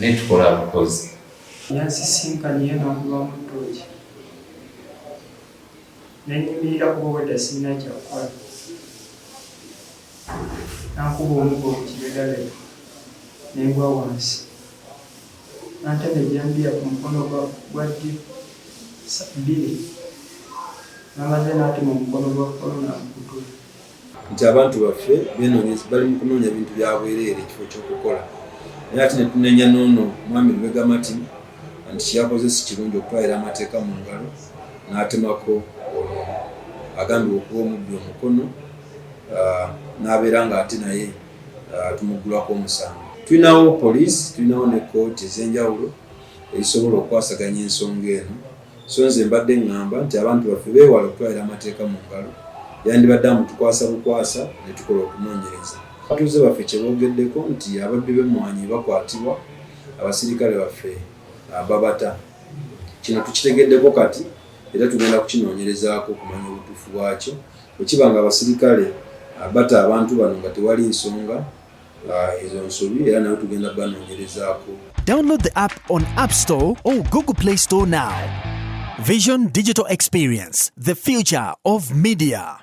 netukola bukozi. Yansisinkanye n'akuba mu ttooki nenyimirira kuba wedda sirina kyakukola n'ankuba omuggo ku kibegale nengwa wansi n'antema ejjambiya ku mukono gwa ddyo 2 n'amaze n'atema omukono gwa kkono n'amukutula. Nti abantu baffe bali mu kunoonya bintu bya bwereere ekifo ky'okukola naye ate ne tunenya n'ono mwami Lubega Martin nti kyakoze si kirungi okutwalira amateeka mu ngalo n'atemako agambye okuba omubbi omukono n'abeera ng'ate naye tumuggulako omusango. Tulinawo poliisi, tulinawo ne kkooti ez'enjawulo ezisobola okwasaganya ensonga eno, so nze mbadde ngamba nti abantu baffe beewala okutwalira amateeka mu ngalo, yandibadde amutukwasa bukwasa ne tukola okunoonyereza. Abatuuze baffe kye boogeddeko nti ababbi b'emmwanyi bakwatibwa, abasirikale baffe babata. Kino tukitegeddeko kati era tugenda kukinoonyerezaako okumanya obutuufu bwakyo. Bwe kiba nga abasirikale bata abantu bano nga tewali nsonga ezo nsobi era nayo tugenda banoonyerezaako. Download the app on App Store or Google Play Store now. Vision Digital Experience, the future of media.